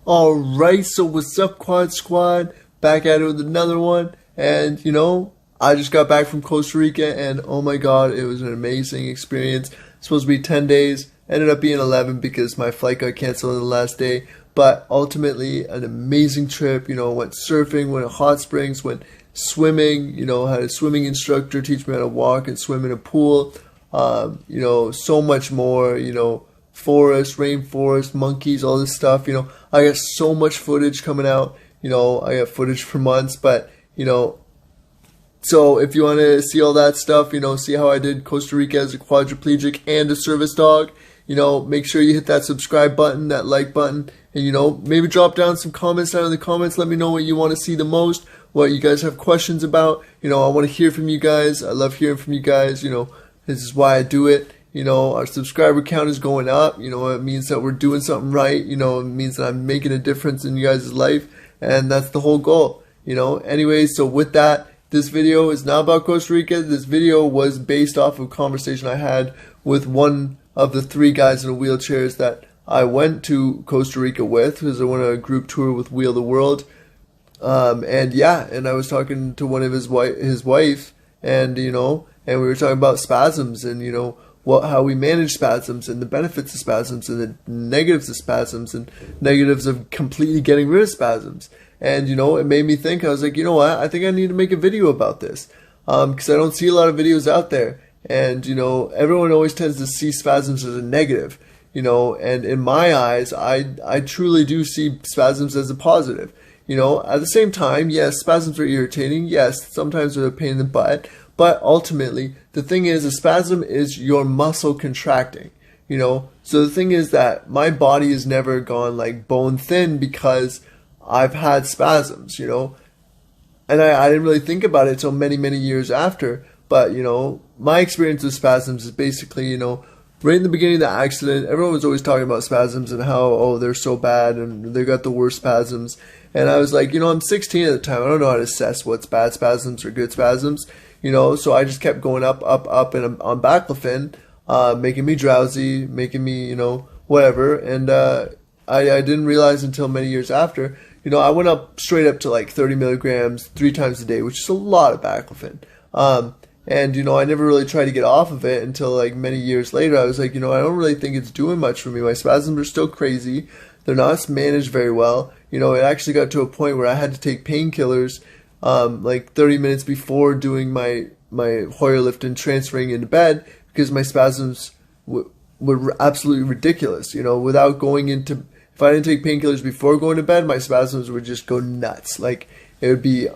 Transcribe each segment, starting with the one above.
Alright, so what's up, Quad Squad? Back at it with another one. And, I just got back from Costa Rica, and oh my god, it was an amazing experience. It's supposed to be 10 days, ended up being 11 because my flight got canceled on the last day. But ultimately, an amazing trip. Went surfing, went to hot springs, went swimming, had a swimming instructor teach me how to walk and swim in a pool. So much more, forest, rainforest, monkeys, all this stuff. I got so much footage coming out. I got footage for months, but, so if you want to see all that stuff, see how I did Costa Rica as a quadriplegic and a service dog, make sure you hit that subscribe button, that like button, and, maybe drop down some comments down in the comments. Let me know what you want to see the most, what you guys have questions about. I want to hear from you guys. I love hearing from you guys. This is why I do it. Our subscriber count is going up. It means that we're doing something right. It means that I'm making a difference in you guys' life, and that's the whole goal. Anyways, so with that, this video is not about Costa Rica. This video was based off of a conversation I had with one of the 3 guys in wheelchairs that I went to Costa Rica with, because I went on a group tour with Wheel the World. And I was talking to one of his wife, and we were talking about spasms, and how we manage spasms, and the benefits of spasms, and the negatives of spasms, and negatives of completely getting rid of spasms. And it made me think. I was like, what? I think I need to make a video about this, because I don't see a lot of videos out there. And everyone always tends to see spasms as a negative. And in my eyes, I truly do see spasms as a positive. At the same time, yes, spasms are irritating. Yes, sometimes they're a pain in the butt. But ultimately, the thing is, a spasm is your muscle contracting. So the thing is that my body has never gone like bone thin because I've had spasms. And I didn't really think about it until many, many years after. But, my experience with spasms is basically, right in the beginning of the accident, everyone was always talking about spasms and how, oh, they're so bad and they got the worst spasms. And I was like, I'm 16 at the time. I don't know how to assess what's bad spasms or good spasms. So I just kept going up, and on baclofen, making me drowsy, making me, whatever. And I didn't realize until many years after, I went up straight up to like 30 milligrams 3 times a day, which is a lot of baclofen. And, I never really tried to get off of it until like many years later. I was like, I don't really think it's doing much for me. My spasms are still crazy. They're not managed very well. It actually got to a point where I had to take painkillers like 30 minutes before doing my Hoyer lift and transferring into bed, because my spasms were absolutely ridiculous. Without going into, if I didn't take painkillers before going to bed, my spasms would just go nuts. Like it would be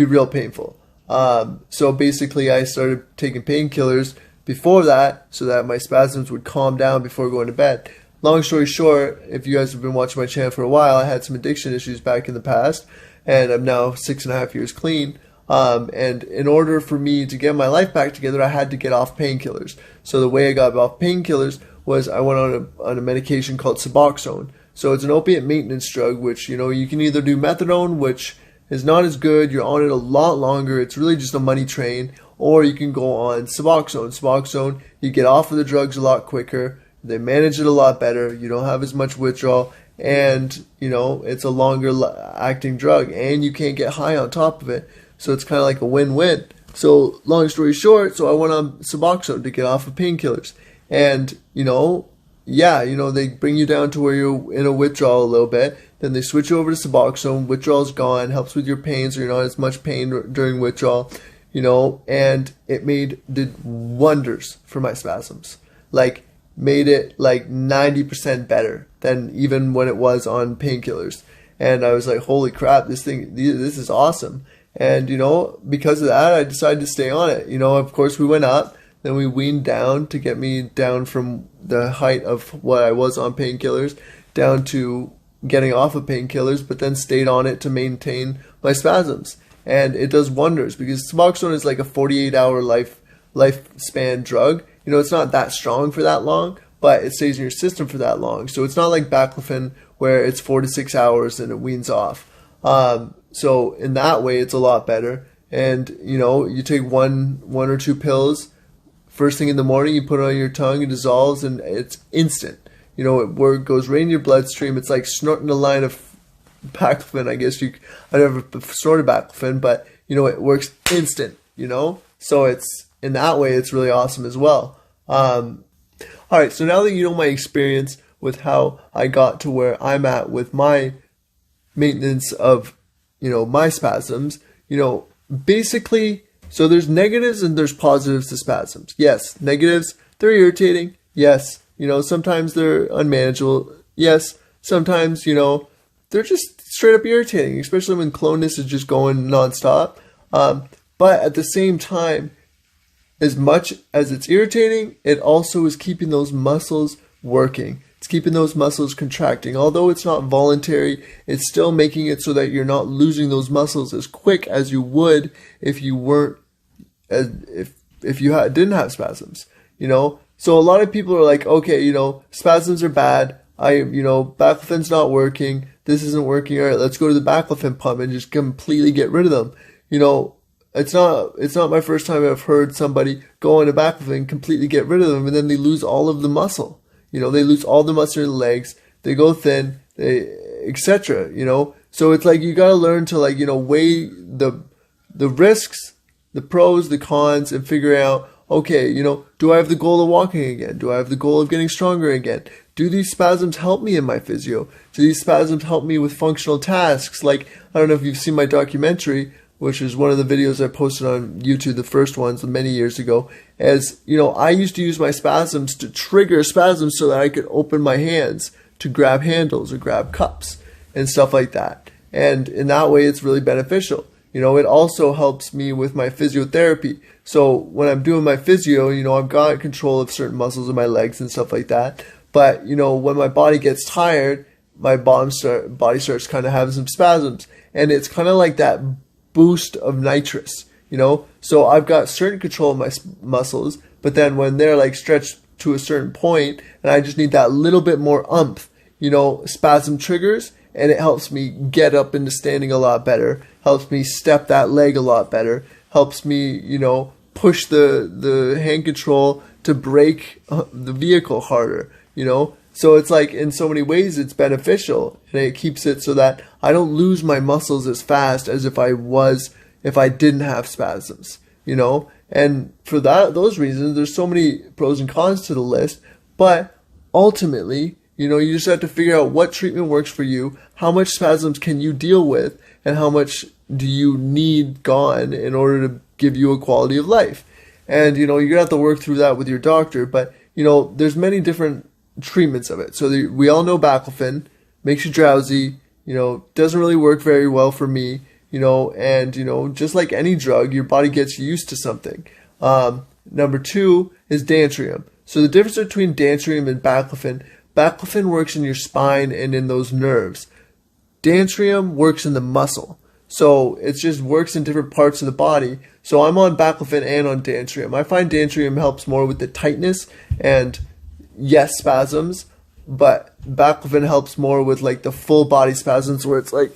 real painful. So basically I started taking painkillers before that so that my spasms would calm down before going to bed. Long story short, if you guys have been watching my channel for a while, I had some addiction issues back in the past, and I'm now 6.5 years clean. And in order for me to get my life back together, I had to get off painkillers. So the way I got off painkillers was I went on a medication called Suboxone. So it's an opiate maintenance drug, which, you can either do methadone, which is not as good. You're on it a lot longer. It's really just a money train. Or you can go on Suboxone. Suboxone, you get off of the drugs a lot quicker. They manage it a lot better. You don't have as much withdrawal. And, it's a longer acting drug. And you can't get high on top of it. So it's kind of like a win-win. So long story short, so I went on Suboxone to get off of painkillers. And, they bring you down to where you're in a withdrawal a little bit. Then they switch you over to Suboxone. Withdrawal's gone. Helps with your pain, so you're not as much pain during withdrawal. And it did wonders for my spasms. Like, made it like 90% better than even when it was on painkillers. And I was like, holy crap, this is awesome. And, because of that, I decided to stay on it. Of course, we went up. Then we weaned down to get me down from the height of what I was on painkillers down to getting off of painkillers, but then stayed on it to maintain my spasms. And it does wonders, because Suboxone is like a 48-hour lifespan drug. It's not that strong for that long, but it stays in your system for that long. So it's not like baclofen where it's 4 to 6 hours and it weans off. So in that way, it's a lot better. And, you take one or 2 pills. First thing in the morning, you put it on your tongue, it dissolves, and it's instant. You know, it goes right in your bloodstream. It's like snorting a line of baclofen. I guess I never snorted baclofen, but you know, it works instant. You know, so it's in that way, it's really awesome as well. All right, so now that you know my experience with how I got to where I'm at with my maintenance of, you know, my spasms, you know, basically, so there's negatives and there's positives to spasms. Yes, negatives, they're irritating. Yes, you know, sometimes they're unmanageable. Yes, sometimes, you know, they're just straight up irritating, especially when clonus is just going nonstop. But at the same time, as much as it's irritating, it also is keeping those muscles working. It's keeping those muscles contracting. Although it's not voluntary, it's still making it so that you're not losing those muscles as quick as you would if you weren't, if you didn't have spasms, you know? So a lot of people are like, okay, you know, spasms are bad. You know, baclofen's not working. This isn't working. All right, let's go to the baclofen pump and just completely get rid of them. You know, it's not my first time I've heard somebody go on a baclofen, completely get rid of them, and then they lose all of the muscle. You know, they lose all the muscle in the legs, they go thin, etc. You know, so it's like you gotta learn to, like, you know, weigh the risks, the pros, the cons, and figure out, okay, you know, do I have the goal of walking again? Do I have the goal of getting stronger again? Do these spasms help me in my physio? Do these spasms help me with functional tasks? Like, I don't know if you've seen my documentary, which is one of the videos I posted on YouTube, the first ones many years ago, as, you know, I used to use my spasms to trigger spasms so that I could open my hands to grab handles or grab cups and stuff like that. And in that way, it's really beneficial. You know, it also helps me with my physiotherapy. So when I'm doing my physio, you know, I've got control of certain muscles in my legs and stuff like that. But, you know, when my body gets tired, my body starts kind of having some spasms. And it's kind of like that boost of nitrous, you know? So I've got certain control of my muscles, but then when they're like stretched to a certain point and I just need that little bit more oomph, you know, spasm triggers and it helps me get up into standing a lot better, helps me step that leg a lot better, helps me, you know, push the hand control to brake the vehicle harder, you know? So it's like, in so many ways, it's beneficial, and it keeps it so that I don't lose my muscles as fast as if I didn't have spasms, you know? And for those reasons, there's so many pros and cons to the list, but ultimately, you know, you just have to figure out what treatment works for you, how much spasms can you deal with, and how much do you need gone in order to give you a quality of life. And, you know, you're gonna have to work through that with your doctor, but, you know, there's many different treatments of it. So we all know baclofen makes you drowsy, you know, doesn't really work very well for me, you know, and, you know, just like any drug, your body gets used to something. Number 2 is dantrium. So the difference between dantrium and baclofen works in your spine and in those nerves. Dantrium works in the muscle. So it just works in different parts of the body. So I'm on baclofen and on dantrium. I find dantrium helps more with the tightness and, yes, spasms, but baclofen helps more with like the full body spasms where it's like,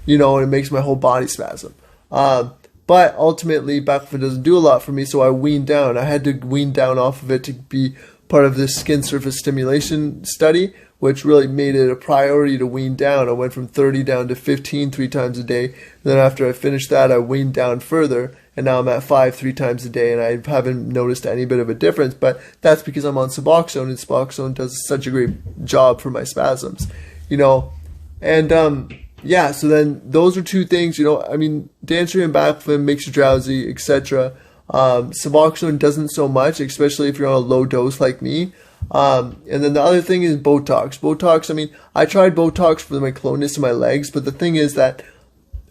you know, and it makes my whole body spasm. But ultimately, baclofen doesn't do a lot for me, so I weaned down. I had to wean down off of it to be part of this skin surface stimulation study, which really made it a priority to wean down. I went from 30 down to 15 3 times a day. Then after I finished that, I weaned down further, and now I'm at 5 3 times a day, and I haven't noticed any bit of a difference. But that's because I'm on Suboxone, and Suboxone does such a great job for my spasms, you know. And yeah, so then those are 2 things, you know. I mean, dantrium and baclofen makes you drowsy, etc. Suboxone doesn't so much, especially if you're on a low dose like me. And then the other thing is Botox. Botox, I mean, I tried Botox for my clonus in my legs, but the thing is that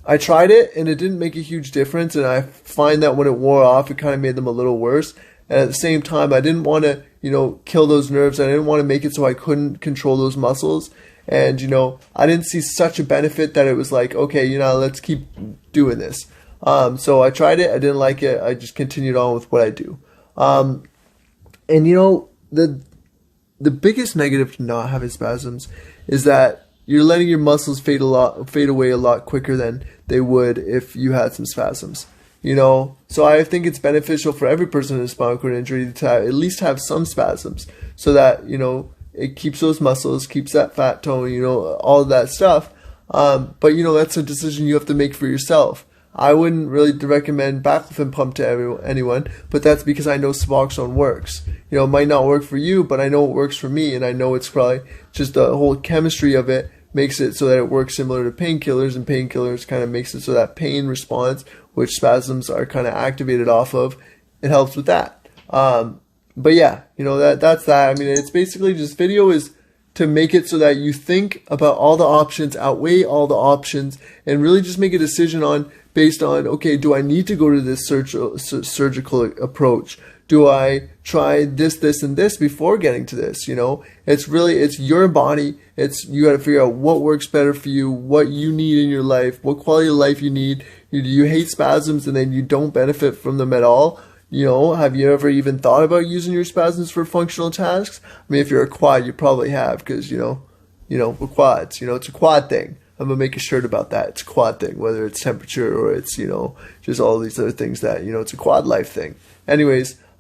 I tried it and it didn't make a huge difference, and I find that when it wore off, it kind of made them a little worse. And at the same time, I didn't want to, you know, kill those nerves. I didn't want to make it so I couldn't control those muscles. And, you know, I didn't see such a benefit that it was like, okay, you know, let's keep doing this. So I tried it. I didn't like it. I just continued on with what I do. And, you know, the biggest negative to not having spasms is that you're letting your muscles fade away a lot quicker than they would if you had some spasms. You know, so I think it's beneficial for every person with a spinal cord injury to at least have some spasms, so that, you know, it keeps those muscles, keeps that fat tone, you know, all of that stuff. But you know, that's a decision you have to make for yourself. I wouldn't really recommend baclofen pump to anyone, but that's because I know Suboxone works. You know, it might not work for you, but I know it works for me, and I know it's probably just the whole chemistry of it makes it so that it works similar to painkillers, and painkillers kind of makes it so that pain response, which spasms are kind of activated off of, it helps with that. But yeah, you know, that's that. I mean, it's basically just video is to make it so that you think about all the options, outweigh all the options, and really just make a decision based on, okay, do I need to go to this surgical approach? Do I try this, and this before getting to this? You know, it's your body. You got to figure out what works better for you, what you need in your life, what quality of life you need. You hate spasms and then you don't benefit from them at all. You know, have you ever even thought about using your spasms for functional tasks? I mean, if you're a quad, you probably have, because, you know, with quads, you know, it's a quad thing. I'm going to make a shirt about that. It's a quad thing, whether it's temperature or it's, you know, just all these other things that, you know, it's a quad life thing. But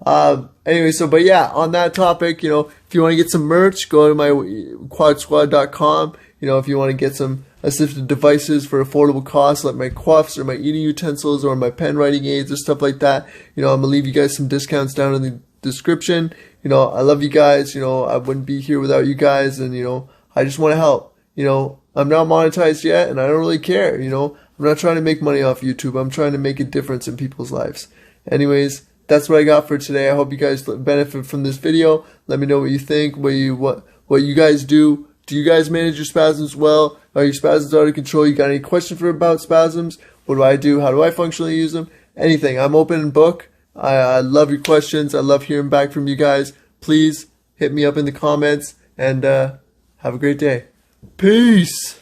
yeah, on that topic, you know, if you want to get some merch, go to my quadsquad.com. You know, if you want to get some assistive devices for affordable costs, like my quaffs or my eating utensils or my pen writing aids or stuff like that, you know, I'm going to leave you guys some discounts down in the description. You know, I love you guys. You know, I wouldn't be here without you guys. And, you know, I just want to help. You know, I'm not monetized yet and I don't really care. You know, I'm not trying to make money off YouTube. I'm trying to make a difference in people's lives. Anyways, that's what I got for today. I hope you guys benefit from this video. Let me know what you think, what you guys do. Do you guys manage your spasms well? Are your spasms out of control? You got any questions about spasms? What do I do? How do I functionally use them? Anything. I'm open and book. I love your questions. I love hearing back from you guys. Please hit me up in the comments and have a great day. Peace.